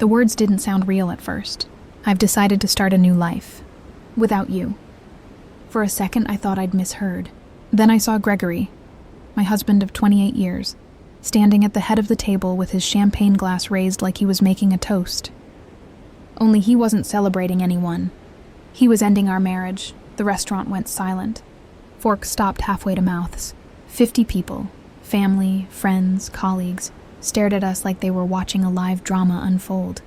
The words didn't sound real at first. I've decided to start a new life. Without you. For a second, I thought I'd misheard. Then I saw Gregory, my husband of 28 years, standing at the head of the table with his champagne glass raised like he was making a toast. Only he wasn't celebrating anyone. He was ending our marriage. The restaurant went silent. Forks stopped halfway to mouths. 50 people, family, friends, colleagues, stared at us like they were watching a live drama unfold.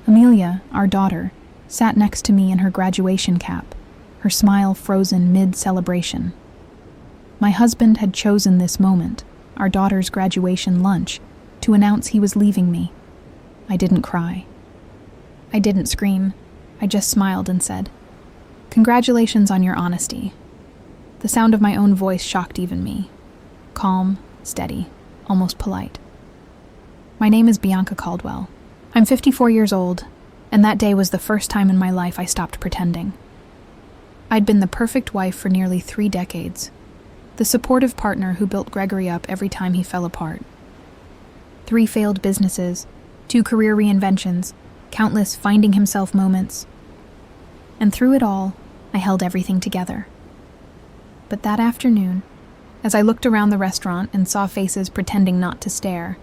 Amelia, our daughter, sat next to me in her graduation cap, her smile frozen mid-celebration. My husband had chosen this moment, our daughter's graduation lunch, to announce he was leaving me. I didn't cry. I didn't scream. I just smiled and said, "Congratulations on your honesty." The sound of my own voice shocked even me. Calm, steady, almost polite. My name is Bianca Caldwell. I'm 54 years old, and that day was the first time in my life I stopped pretending. I'd been the perfect wife for nearly 3 decades, the supportive partner who built Gregory up every time he fell apart. 3 failed businesses, 2 career reinventions, countless finding himself moments. And through it all, I held everything together. But that afternoon, as I looked around the restaurant and saw faces pretending not to stare,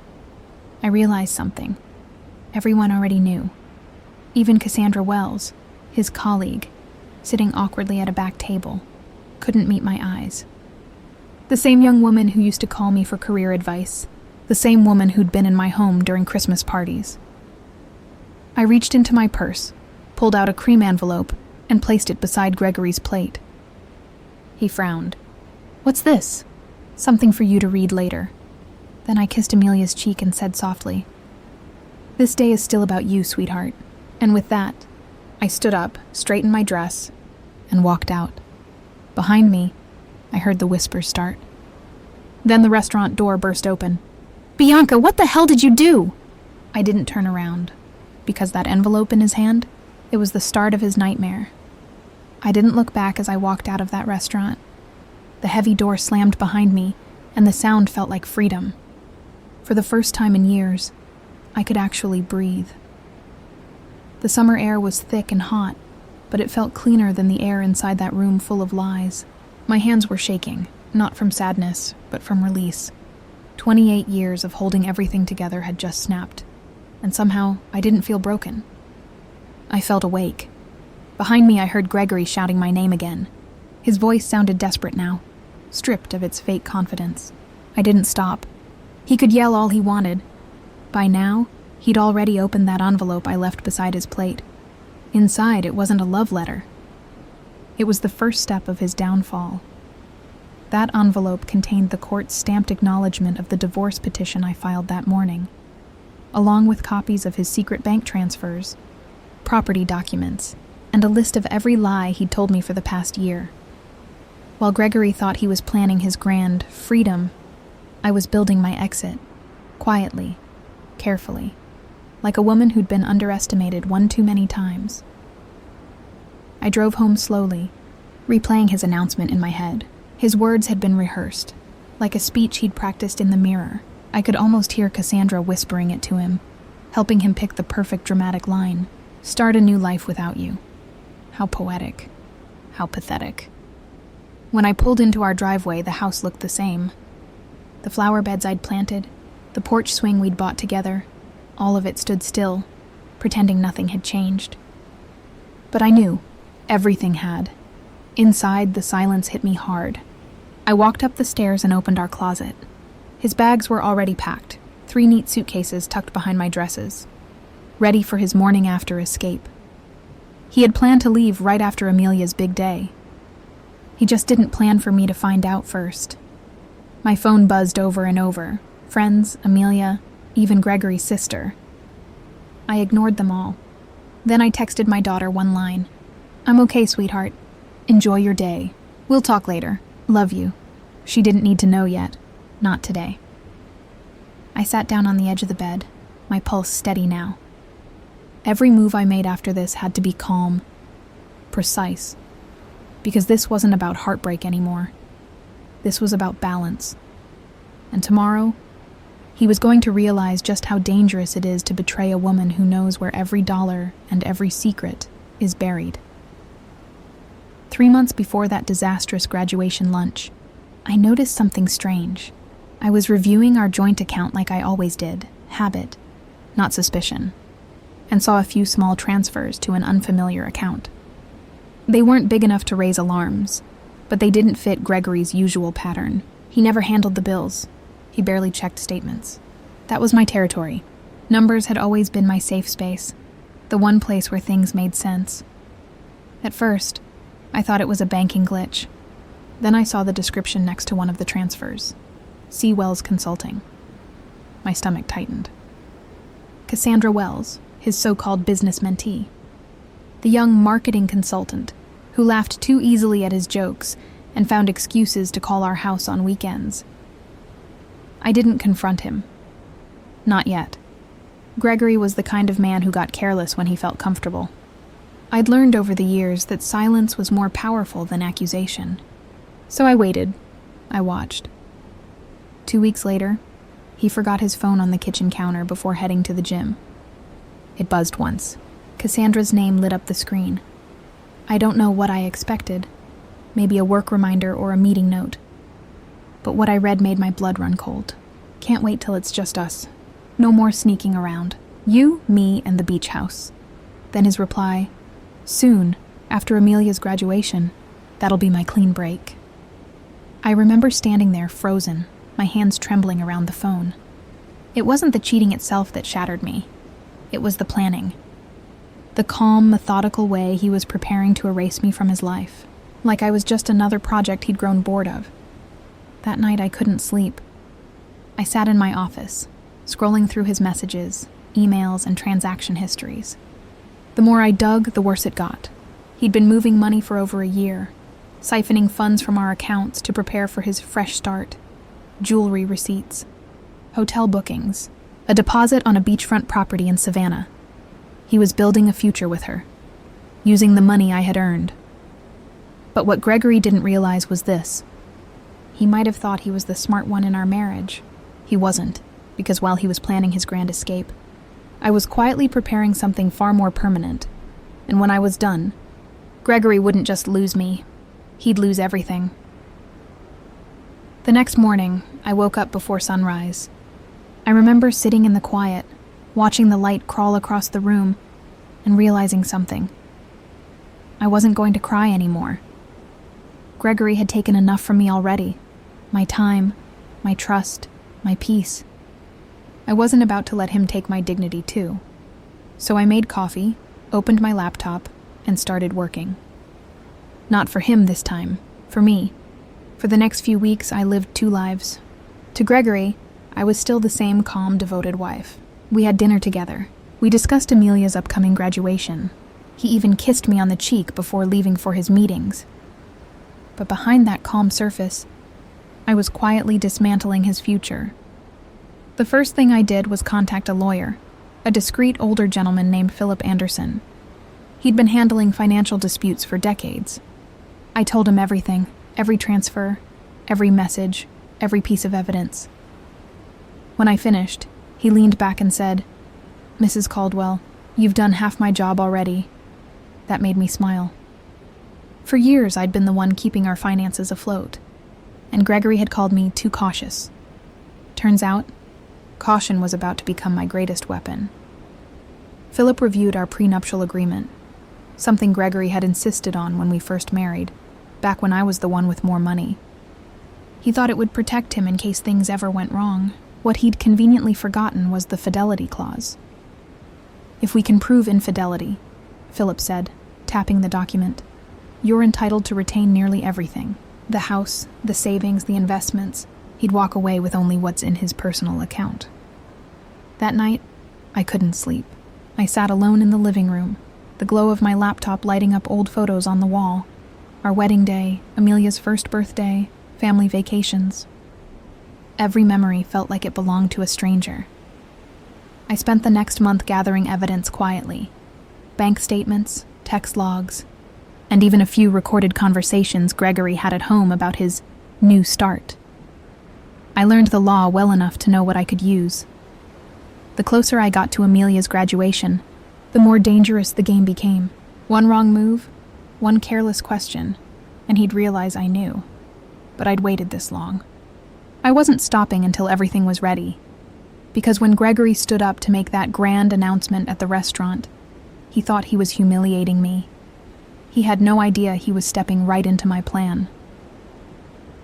I realized something. Everyone already knew. Even Cassandra Wells, his colleague, sitting awkwardly at a back table, couldn't meet my eyes. The same young woman who used to call me for career advice, the same woman who'd been in my home during Christmas parties. I reached into my purse, pulled out a cream envelope, and placed it beside Gregory's plate. He frowned. "What's this?" "Something for you to read later." Then I kissed Amelia's cheek and said softly, "This day is still about you, sweetheart." And with that, I stood up, straightened my dress, and walked out. Behind me, I heard the whispers start. Then the restaurant door burst open. "Bianca, what the hell did you do?" I didn't turn around, because that envelope in his hand, it was the start of his nightmare. I didn't look back as I walked out of that restaurant. The heavy door slammed behind me, and the sound felt like freedom. For the first time in years, I could actually breathe. The summer air was thick and hot, but it felt cleaner than the air inside that room full of lies. My hands were shaking, not from sadness, but from release. 28 years of holding everything together had just snapped, and somehow I didn't feel broken. I felt awake. Behind me I heard Gregory shouting my name again. His voice sounded desperate now, stripped of its fake confidence. I didn't stop. He could yell all he wanted. By now, he'd already opened that envelope I left beside his plate. Inside, it wasn't a love letter. It was the first step of his downfall. That envelope contained the court's stamped acknowledgement of the divorce petition I filed that morning, along with copies of his secret bank transfers, property documents, and a list of every lie he'd told me for the past year. While Gregory thought he was planning his grand freedom, I was building my exit, quietly, carefully, like a woman who'd been underestimated one too many times. I drove home slowly, replaying his announcement in my head. His words had been rehearsed, like a speech he'd practiced in the mirror. I could almost hear Cassandra whispering it to him, helping him pick the perfect dramatic line. "Start a new life without you." How poetic. How pathetic. When I pulled into our driveway, the house looked the same. The flower beds I'd planted, the porch swing we'd bought together, all of it stood still, pretending nothing had changed. But I knew. Everything had. Inside, the silence hit me hard. I walked up the stairs and opened our closet. His bags were already packed, 3 neat suitcases tucked behind my dresses, ready for his morning after escape. He had planned to leave right after Amelia's big day. He just didn't plan for me to find out first. My phone buzzed over and over. Friends, Amelia, even Gregory's sister. I ignored them all. Then I texted my daughter one line. "I'm okay, sweetheart. Enjoy your day. We'll talk later. Love you." She didn't need to know yet. Not today. I sat down on the edge of the bed, my pulse steady now. Every move I made after this had to be calm, precise, because this wasn't about heartbreak anymore. This was about balance. And tomorrow, He was going to realize just how dangerous it is to betray a woman who knows where every dollar and every secret is buried. 3 months before that disastrous graduation lunch, I noticed something strange. I was reviewing our joint account like I always did, habit, not suspicion, and saw a few small transfers to an unfamiliar account. They weren't big enough to raise alarms, but they didn't fit Gregory's usual pattern. He never handled the bills. He barely checked statements. That was my territory. Numbers had always been my safe space, the one place where things made sense. At first, I thought it was a banking glitch. Then I saw the description next to one of the transfers. C. Wells Consulting. My stomach tightened. Cassandra Wells, his so-called business mentee. The young marketing consultant who laughed too easily at his jokes and found excuses to call our house on weekends. I didn't confront him. Not yet. Gregory was the kind of man who got careless when he felt comfortable. I'd learned over the years that silence was more powerful than accusation. So I waited. I watched. 2 weeks later, he forgot his phone on the kitchen counter before heading to the gym. It buzzed once. Cassandra's name lit up the screen. I don't know what I expected. Maybe a work reminder or a meeting note. But what I read made my blood run cold. Can't wait till it's just us. No more sneaking around. You, me, and the beach house. Then his reply, soon, after Amelia's graduation, that'll be my clean break. I remember standing there frozen, my hands trembling around the phone. It wasn't the cheating itself that shattered me. It was the planning. The calm, methodical way he was preparing to erase me from his life, like I was just another project he'd grown bored of. That night I couldn't sleep. I sat in my office, scrolling through his messages, emails, and transaction histories. The more I dug, the worse it got. He'd been moving money for over a year, siphoning funds from our accounts to prepare for his fresh start. Jewelry receipts, hotel bookings, a deposit on a beachfront property in Savannah. He was building a future with her, using the money I had earned. But what Gregory didn't realize was this. He might have thought he was the smart one in our marriage. He wasn't, because while he was planning his grand escape, I was quietly preparing something far more permanent. And when I was done, Gregory wouldn't just lose me. He'd lose everything. The next morning, I woke up before sunrise. I remember sitting in the quiet, watching the light crawl across the room, and realizing something. I wasn't going to cry anymore. Gregory had taken enough from me already. My time, my trust, my peace. I wasn't about to let him take my dignity too. So I made coffee, opened my laptop, and started working. Not for him this time, for me. For the next few weeks, I lived 2 lives. To Gregory, I was still the same calm, devoted wife. We had dinner together. We discussed Amelia's upcoming graduation. He even kissed me on the cheek before leaving for his meetings. But behind that calm surface, I was quietly dismantling his future. The first thing I did was contact a lawyer, a discreet older gentleman named Philip Anderson. He'd been handling financial disputes for decades. I told him everything, every transfer, every message, every piece of evidence. When I finished, he leaned back and said, "Mrs. Caldwell, you've done half my job already." That made me smile. For years, I'd been the one keeping our finances afloat, and Gregory had called me too cautious. Turns out, caution was about to become my greatest weapon. Philip reviewed our prenuptial agreement, something Gregory had insisted on when we first married, back when I was the one with more money. He thought it would protect him in case things ever went wrong. What he'd conveniently forgotten was the fidelity clause. "If we can prove infidelity," Philip said, tapping the document, "you're entitled to retain nearly everything. The house, the savings, the investments." He'd walk away with only what's in his personal account. That night, I couldn't sleep. I sat alone in the living room, the glow of my laptop lighting up old photos on the wall. Our wedding day, Amelia's first birthday, family vacations. Every memory felt like it belonged to a stranger. I spent the next month gathering evidence quietly. Bank statements, text logs, and even a few recorded conversations Gregory had at home about his new start. I learned the law well enough to know what I could use. The closer I got to Amelia's graduation, the more dangerous the game became. One wrong move, one careless question, and he'd realize I knew. But I'd waited this long. I wasn't stopping until everything was ready. Because when Gregory stood up to make that grand announcement at the restaurant, he thought he was humiliating me. He had no idea he was stepping right into my plan.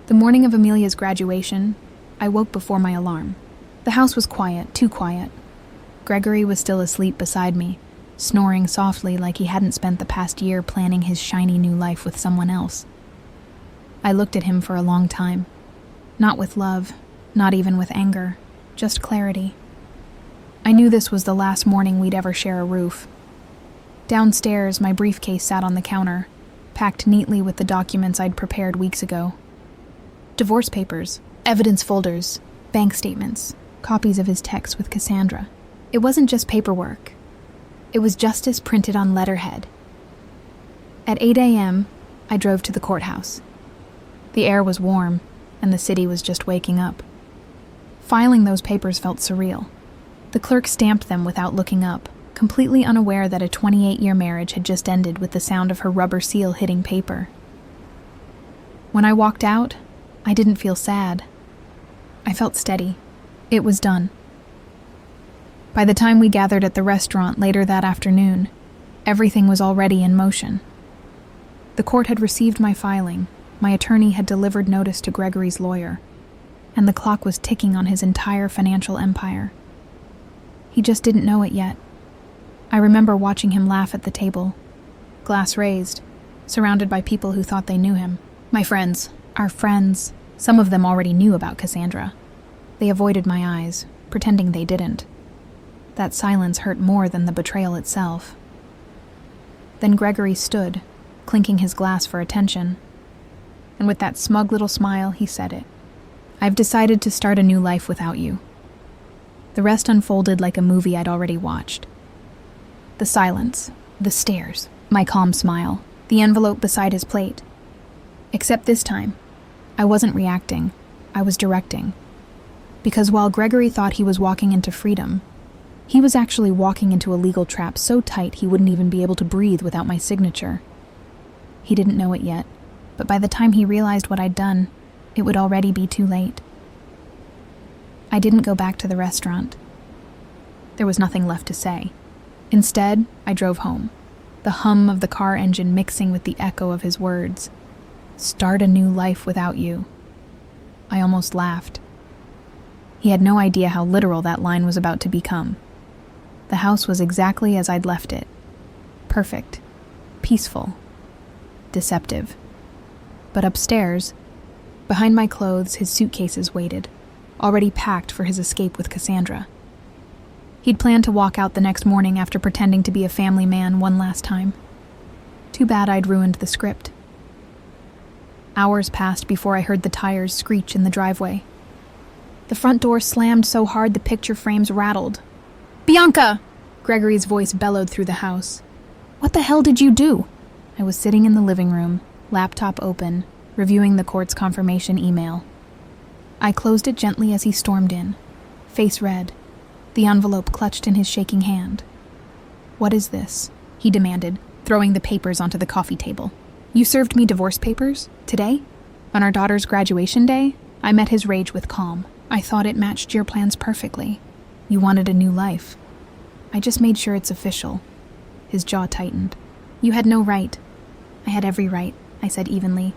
The morning of Amelia's graduation, I woke before my alarm. The house was quiet, too quiet. Gregory was still asleep beside me, snoring softly like he hadn't spent the past year planning his shiny new life with someone else. I looked at him for a long time. Not with love, not even with anger, just clarity. I knew this was the last morning we'd ever share a roof. Downstairs, my briefcase sat on the counter, packed neatly with the documents I'd prepared weeks ago. Divorce papers, evidence folders, bank statements, copies of his texts with Cassandra. It wasn't just paperwork. It was justice printed on letterhead. At 8 a.m., I drove to the courthouse. The air was warm, and the city was just waking up. Filing those papers felt surreal. The clerk stamped them without looking up, completely unaware that a 28-year marriage had just ended with the sound of her rubber seal hitting paper. When I walked out, I didn't feel sad. I felt steady. It was done. By the time we gathered at the restaurant later that afternoon, everything was already in motion. The court had received my filing, my attorney had delivered notice to Gregory's lawyer, and the clock was ticking on his entire financial empire. He just didn't know it yet. I remember watching him laugh at the table, glass raised, surrounded by people who thought they knew him. My friends, our friends, some of them already knew about Cassandra. They avoided my eyes, pretending they didn't. That silence hurt more than the betrayal itself. Then Gregory stood, clinking his glass for attention. And with that smug little smile, he said it. I've decided to start a new life without you. The rest unfolded like a movie I'd already watched. The silence, the stares, my calm smile, the envelope beside his plate. Except this time, I wasn't reacting, I was directing. Because while Gregory thought he was walking into freedom, he was actually walking into a legal trap so tight he wouldn't even be able to breathe without my signature. He didn't know it yet, but by the time he realized what I'd done, it would already be too late. I didn't go back to the restaurant. There was nothing left to say. Instead, I drove home, the hum of the car engine mixing with the echo of his words. Start a new life without you. I almost laughed. He had no idea how literal that line was about to become. The house was exactly as I'd left it. Perfect. Peaceful. Deceptive. But upstairs, behind my clothes, his suitcases waited, already packed for his escape with Cassandra. He'd planned to walk out the next morning after pretending to be a family man one last time. Too bad I'd ruined the script. Hours passed before I heard the tires screech in the driveway. The front door slammed so hard the picture frames rattled. "Bianca!" Gregory's voice bellowed through the house. "What the hell did you do?" I was sitting in the living room, laptop open, reviewing the court's confirmation email. I closed it gently as he stormed in, face red, the envelope clutched in his shaking hand. "What is this?" he demanded, throwing the papers onto the coffee table. "You served me divorce papers? Today? On our daughter's graduation day?" I met his rage with calm. "I thought it matched your plans perfectly. You wanted a new life. I just made sure it's official." His jaw tightened. "You had no right." "I had every right," I said evenly.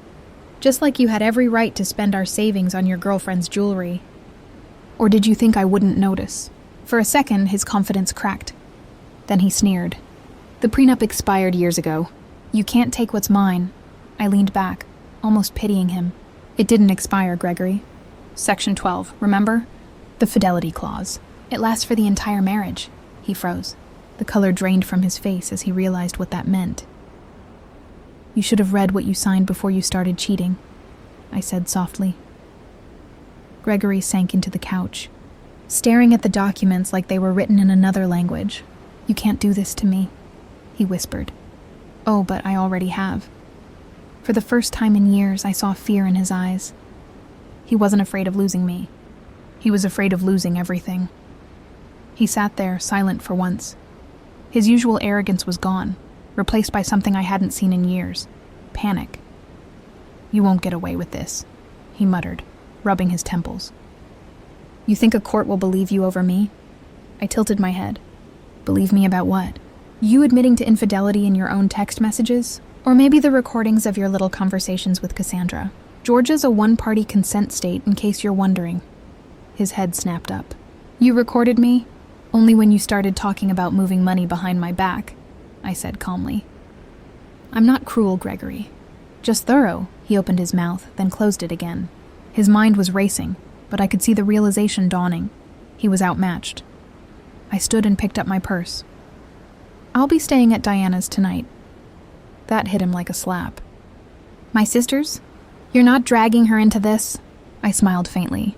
"Just like you had every right to spend our savings on your girlfriend's jewelry." Or did you think I wouldn't notice? For a second, his confidence cracked. Then he sneered. "The prenup expired years ago. You can't take what's mine." I leaned back, almost pitying him. "It didn't expire, Gregory. Section 12, remember? The fidelity clause. It lasts for the entire marriage." He froze. The color drained from his face as he realized what that meant. "You should have read what you signed before you started cheating," I said softly. Gregory sank into the couch, staring at the documents like they were written in another language. "You can't do this to me," he whispered. "Oh, but I already have." For the first time in years, I saw fear in his eyes. He wasn't afraid of losing me. He was afraid of losing everything. He sat there, silent for once. His usual arrogance was gone, replaced by something I hadn't seen in years: panic. "You won't get away with this," he muttered, rubbing his temples. "You think a court will believe you over me?" I tilted my head. "Believe me about what? You admitting to infidelity in your own text messages? Or maybe the recordings of your little conversations with Cassandra? Georgia's a one-party consent state, in case you're wondering." His head snapped up. "You recorded me? Only when you started talking about moving money behind my back," I said calmly. "I'm not cruel, Gregory. Just thorough." He opened his mouth, then closed it again. His mind was racing, but I could see the realization dawning. He was outmatched. I stood and picked up my purse. "I'll be staying at Diana's tonight." That hit him like a slap. "My sister's? You're not dragging her into this?" I smiled faintly.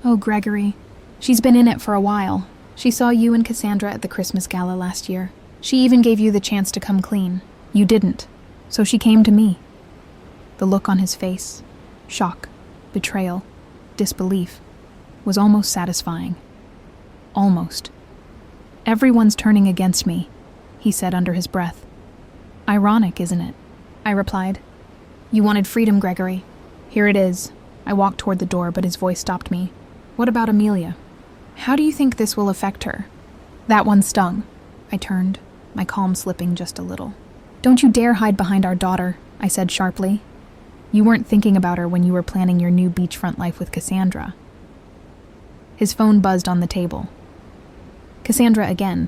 "Oh, Gregory. She's been in it for a while. She saw you and Cassandra at the Christmas gala last year. She even gave you the chance to come clean. You didn't, so she came to me." The look on his face, shock, betrayal, disbelief, was almost satisfying. Almost. "Everyone's turning against me," he said under his breath. "Ironic, isn't it?" I replied. "You wanted freedom, Gregory. Here it is." I walked toward the door, but his voice stopped me. "What about Amelia? How do you think this will affect her?" That one stung. I turned, my calm slipping just a little. "Don't you dare hide behind our daughter," I said sharply. "You weren't thinking about her when you were planning your new beachfront life with Cassandra." His phone buzzed on the table. Cassandra again,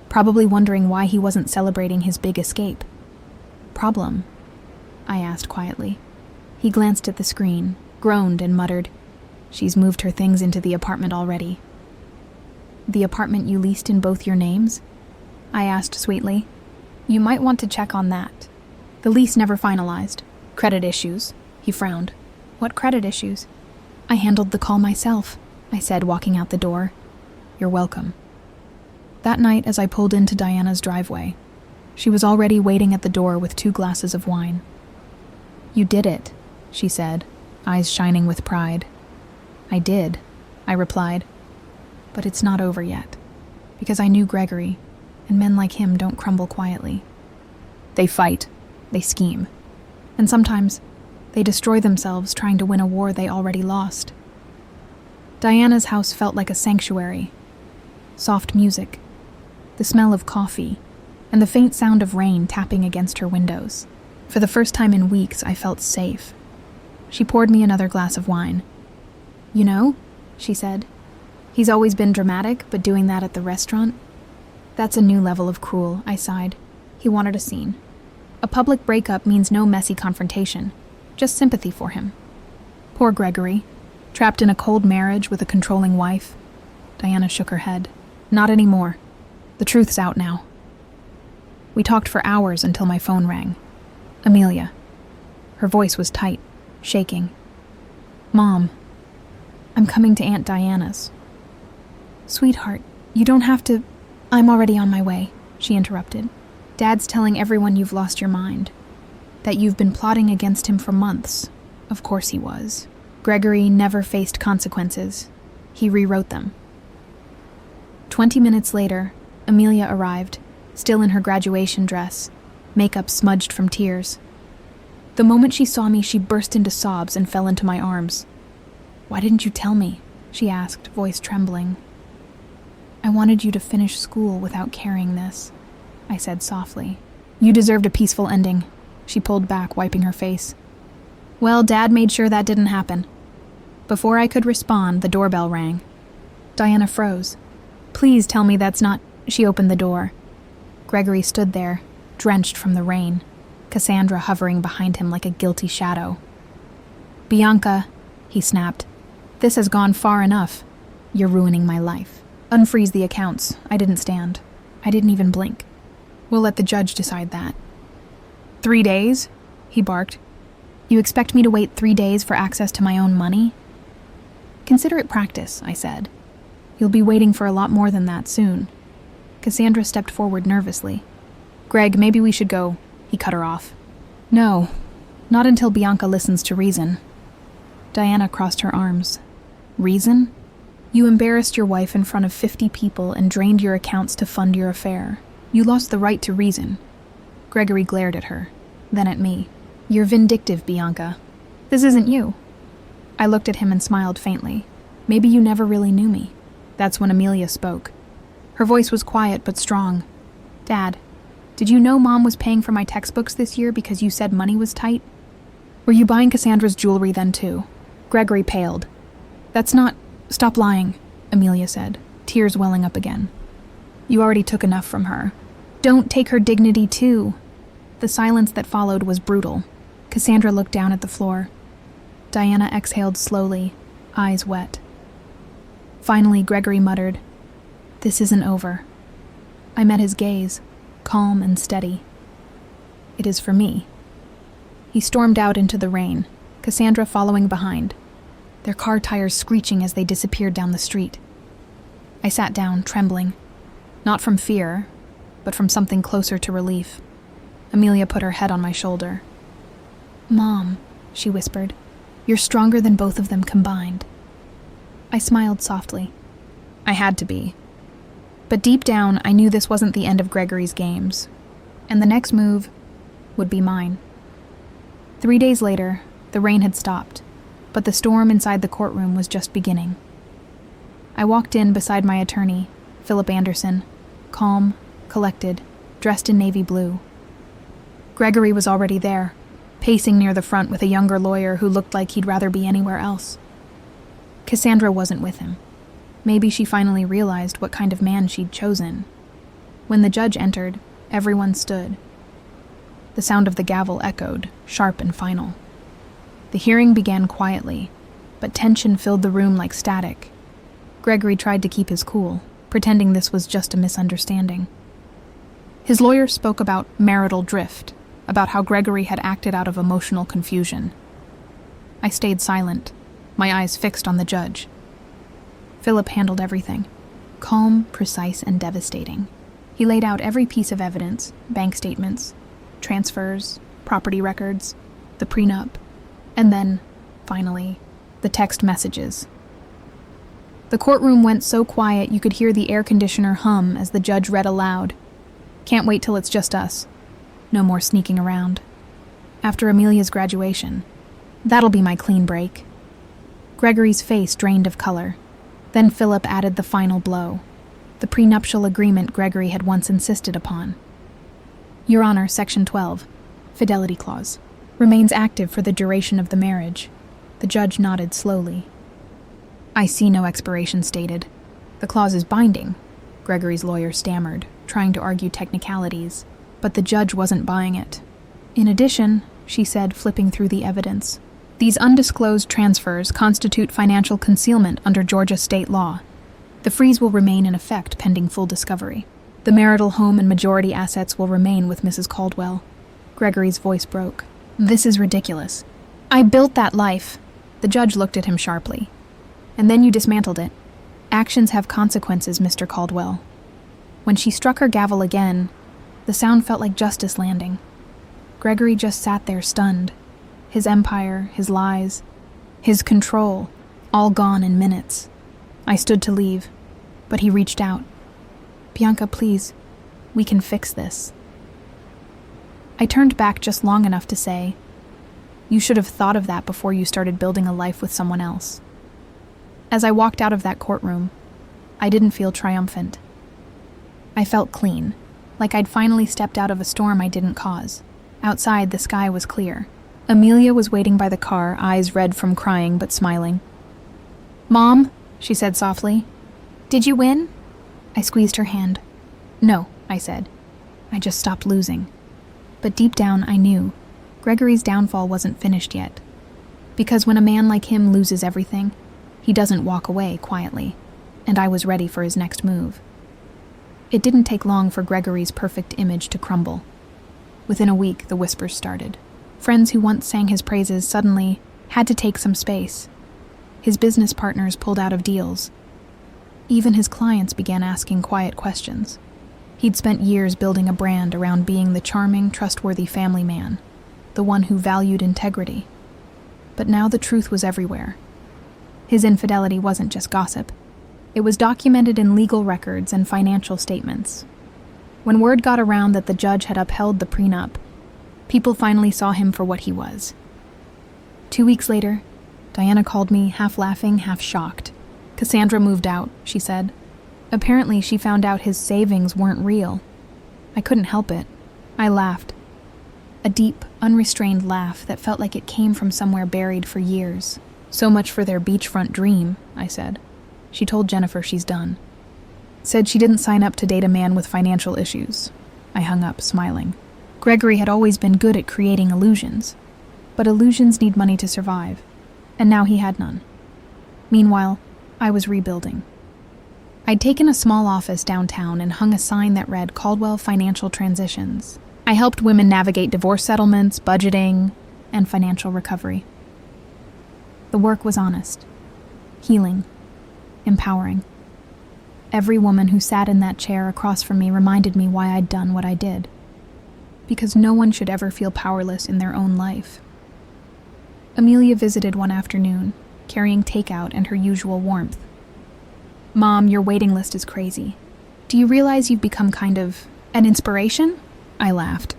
probably wondering why he wasn't celebrating his big escape. "Problem?" I asked quietly. He glanced at the screen, groaned, and muttered, "She's moved her things into the apartment already." "The apartment you leased in both your names?" I asked sweetly. "You might want to check on that. The lease never finalized. Credit issues." He frowned. "What credit issues?" "I handled the call myself," I said, walking out the door. "You're welcome." That night, as I pulled into Diana's driveway, she was already waiting at the door with 2 glasses of wine. "You did it," she said, eyes shining with pride. "I did," I replied. "But it's not over yet, because I knew Gregory, and men like him don't crumble quietly. They fight, they scheme, and sometimes they destroy themselves trying to win a war they already lost." Diana's house felt like a sanctuary. Soft music, the smell of coffee, and the faint sound of rain tapping against her windows. For the first time in weeks, I felt safe. She poured me another glass of wine. "You know," she said, "he's always been dramatic, but doing that at the restaurant? That's a new level of cruel," I sighed. He wanted a scene. A public breakup means no messy confrontation, just sympathy for him. Poor Gregory, trapped in a cold marriage with a controlling wife. Diana shook her head. "Not anymore. The truth's out now." We talked for hours until my phone rang. Amelia. Her voice was tight, shaking. "Mom, I'm coming to Aunt Diana's." "Sweetheart, you don't have to—" "I'm already on my way," she interrupted. "Dad's telling everyone you've lost your mind, that you've been plotting against him for months." Of course he was. Gregory never faced consequences. He rewrote them. 20 minutes later, Amelia arrived, still in her graduation dress, makeup smudged from tears. The moment she saw me, she burst into sobs and fell into my arms. "Why didn't you tell me?" she asked, voice trembling. "I wanted you to finish school without carrying this," I said softly. "You deserved a peaceful ending." She pulled back, wiping her face. "Well, Dad made sure that didn't happen." Before I could respond, the doorbell rang. Diana froze. "Please tell me that's not—" She opened the door. Gregory stood there, drenched from the rain, Cassandra hovering behind him like a guilty shadow. "Bianca," he snapped, "this has gone far enough. You're ruining my life. Unfreeze the accounts." I didn't stand. I didn't even blink. "We'll let the judge decide that." 3 days? He barked. "You expect me to wait 3 days for access to my own money?" "Consider it practice," I said. "You'll be waiting for a lot more than that soon." Cassandra stepped forward nervously. "Greg, maybe we should go." He cut her off. "No, not until Bianca listens to reason." Diana crossed her arms. "Reason?" You embarrassed your wife in front of 50 people and drained your accounts to fund your affair. You lost the right to reason. Gregory glared at her, then at me. You're vindictive, Bianca. This isn't you. I looked at him and smiled faintly. Maybe you never really knew me. That's when Amelia spoke. Her voice was quiet but strong. Dad, did you know Mom was paying for my textbooks this year because you said money was tight? Were you buying Cassandra's jewelry then too? Gregory paled. That's not... Stop lying, Amelia said, tears welling up again. You already took enough from her. Don't take her dignity too. The silence that followed was brutal. Cassandra looked down at the floor. Diana exhaled slowly, eyes wet. Finally, Gregory muttered, "This isn't over." I met his gaze, calm and steady. "It is for me." He stormed out into the rain, Cassandra following behind, their car tires screeching as they disappeared down the street. I sat down, trembling, not from fear, but from something closer to relief. Amelia put her head on my shoulder. "Mom," she whispered, "you're stronger than both of them combined." I smiled softly. I had to be. But deep down, I knew this wasn't the end of Gregory's games, and the next move would be mine. 3 days later, the rain had stopped, but the storm inside the courtroom was just beginning. I walked in beside my attorney, Philip Anderson, calm, collected, dressed in navy blue. Gregory was already there, pacing near the front with a younger lawyer who looked like he'd rather be anywhere else. Cassandra wasn't with him. Maybe she finally realized what kind of man she'd chosen. When the judge entered, everyone stood. The sound of the gavel echoed, sharp and final. The hearing began quietly, but tension filled the room like static. Gregory tried to keep his cool, pretending this was just a misunderstanding. His lawyer spoke about marital drift, about how Gregory had acted out of emotional confusion. I stayed silent, my eyes fixed on the judge. Philip handled everything, calm, precise, and devastating. He laid out every piece of evidence, bank statements, transfers, property records, the prenup, and then, finally, the text messages. The courtroom went so quiet you could hear the air conditioner hum as the judge read aloud. Can't wait till it's just us. No more sneaking around. After Amelia's graduation, that'll be my clean break. Gregory's face drained of color. Then Philip added the final blow, the prenuptial agreement Gregory had once insisted upon. Your Honor, Section 12, Fidelity Clause, remains active for the duration of the marriage. The judge nodded slowly. I see no expiration stated. The clause is binding, Gregory's lawyer stammered, trying to argue technicalities, but the judge wasn't buying it. In addition, she said, flipping through the evidence, these undisclosed transfers constitute financial concealment under Georgia state law. The freeze will remain in effect pending full discovery. The marital home and majority assets will remain with Mrs. Caldwell. Gregory's voice broke. This is ridiculous. I built that life. The judge looked at him sharply. And then you dismantled it. Actions have consequences, Mr. Caldwell. When she struck her gavel again, the sound felt like justice landing. Gregory just sat there stunned. His empire, his lies, his control, all gone in minutes. I stood to leave, but he reached out. Bianca, please, we can fix this. I turned back just long enough to say, you should have thought of that before you started building a life with someone else. As I walked out of that courtroom, I didn't feel triumphant. I felt clean, like I'd finally stepped out of a storm I didn't cause. Outside, the sky was clear. Amelia was waiting by the car, eyes red from crying but smiling. Mom, she said softly, did you win? I squeezed her hand. No, I said. I just stopped losing. But deep down, I knew Gregory's downfall wasn't finished yet. Because when a man like him loses everything, he doesn't walk away quietly, and I was ready for his next move. It didn't take long for Gregory's perfect image to crumble. Within a week, the whispers started. Friends who once sang his praises suddenly had to take some space. His business partners pulled out of deals. Even his clients began asking quiet questions. He'd spent years building a brand around being the charming, trustworthy family man, the one who valued integrity. But now the truth was everywhere. His infidelity wasn't just gossip. It was documented in legal records and financial statements. When word got around that the judge had upheld the prenup, people finally saw him for what he was. 2 weeks later, Diana called me, half laughing, half shocked. Cassandra moved out, she said. Apparently, she found out his savings weren't real. I couldn't help it. I laughed. A deep, unrestrained laugh that felt like it came from somewhere buried for years. So much for their beachfront dream, I said. She told Jennifer she's done. Said she didn't sign up to date a man with financial issues. I hung up, smiling. Gregory had always been good at creating illusions. But illusions need money to survive. And now he had none. Meanwhile, I was rebuilding. I'd taken a small office downtown and hung a sign that read Caldwell Financial Transitions. I helped women navigate divorce settlements, budgeting, and financial recovery. The work was honest, healing, empowering. Every woman who sat in that chair across from me reminded me why I'd done what I did. Because no one should ever feel powerless in their own life. Amelia visited one afternoon, carrying takeout and her usual warmth. Mom, your waiting list is crazy. Do you realize you've become kind of an inspiration? I laughed.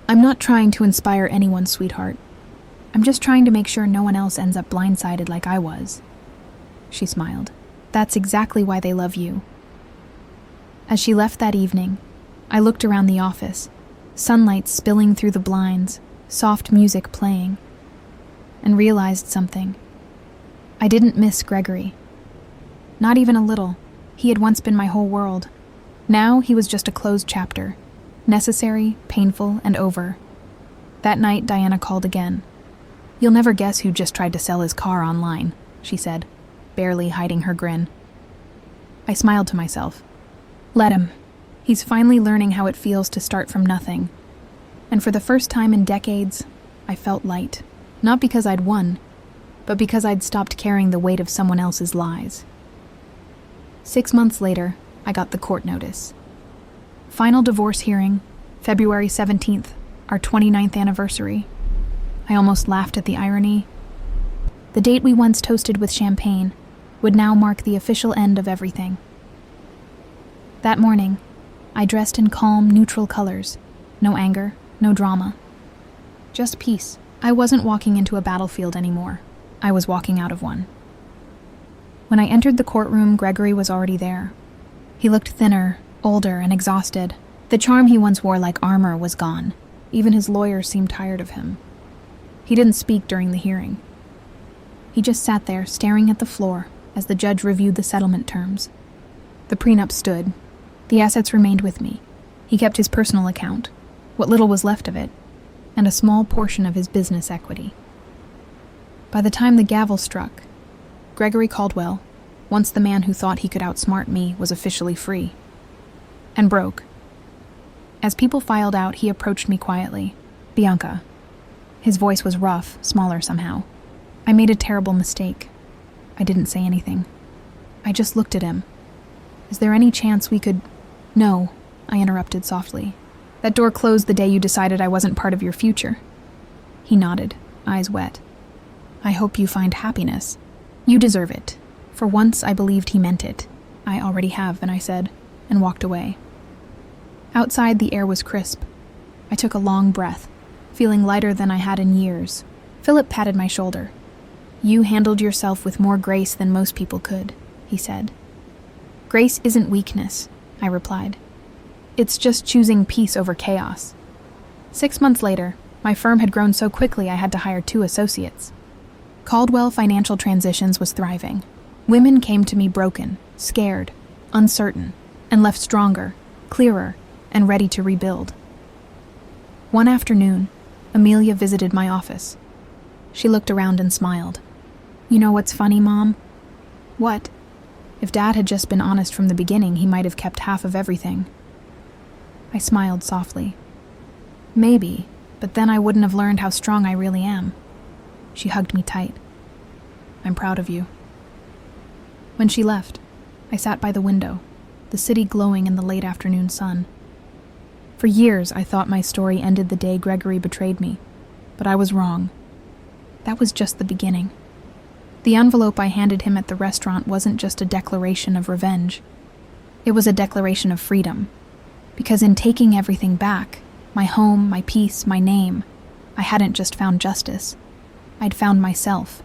I'm not trying to inspire anyone, sweetheart. I'm just trying to make sure no one else ends up blindsided like I was. She smiled. That's exactly why they love you. As she left that evening, I looked around the office, sunlight spilling through the blinds, soft music playing, and realized something. I didn't miss Gregory. Not even a little. He had once been my whole world. Now he was just a closed chapter. Necessary, painful, and over. That night, Diana called again. You'll never guess who just tried to sell his car online, she said, barely hiding her grin. I smiled to myself. Let him. He's finally learning how it feels to start from nothing. And for the first time in decades, I felt light. Not because I'd won, but because I'd stopped carrying the weight of someone else's lies. 6 months later, I got the court notice. Final divorce hearing, February 17th, our 29th anniversary. I almost laughed at the irony. The date we once toasted with champagne would now mark the official end of everything. That morning, I dressed in calm, neutral colors. No anger, no drama. Just peace. I wasn't walking into a battlefield anymore. I was walking out of one. When I entered the courtroom, Gregory was already there. He looked thinner, older, and exhausted. The charm he once wore like armor was gone. Even his lawyers seemed tired of him. He didn't speak during the hearing. He just sat there, staring at the floor, as the judge reviewed the settlement terms. The prenup stood. The assets remained with me. He kept his personal account, what little was left of it, and a small portion of his business equity. By the time the gavel struck, Gregory Caldwell, once the man who thought he could outsmart me, was officially free. And broke. As people filed out, he approached me quietly. Bianca. His voice was rough, smaller somehow. I made a terrible mistake. I didn't say anything. I just looked at him. Is there any chance we could... No, I interrupted softly. That door closed the day you decided I wasn't part of your future. He nodded, eyes wet. I hope you find happiness. You deserve it. For once, I believed he meant it. I already have, and I said, and walked away. Outside, the air was crisp. I took a long breath, feeling lighter than I had in years. Philip patted my shoulder. You handled yourself with more grace than most people could, he said. Grace isn't weakness, I replied. It's just choosing peace over chaos. 6 months later, my firm had grown so quickly I had to hire 2 associates. Caldwell Financial Transitions was thriving. Women came to me broken, scared, uncertain, and left stronger, clearer, and ready to rebuild. One afternoon, Amelia visited my office. She looked around and smiled. You know what's funny, Mom? What? If Dad had just been honest from the beginning, he might have kept half of everything. I smiled softly. Maybe, but then I wouldn't have learned how strong I really am. She hugged me tight. I'm proud of you. When she left, I sat by the window, the city glowing in the late afternoon sun. For years, I thought my story ended the day Gregory betrayed me, but I was wrong. That was just the beginning. The envelope I handed him at the restaurant wasn't just a declaration of revenge. It was a declaration of freedom. Because in taking everything back, my home, my peace, my name, I hadn't just found justice. I'd found myself.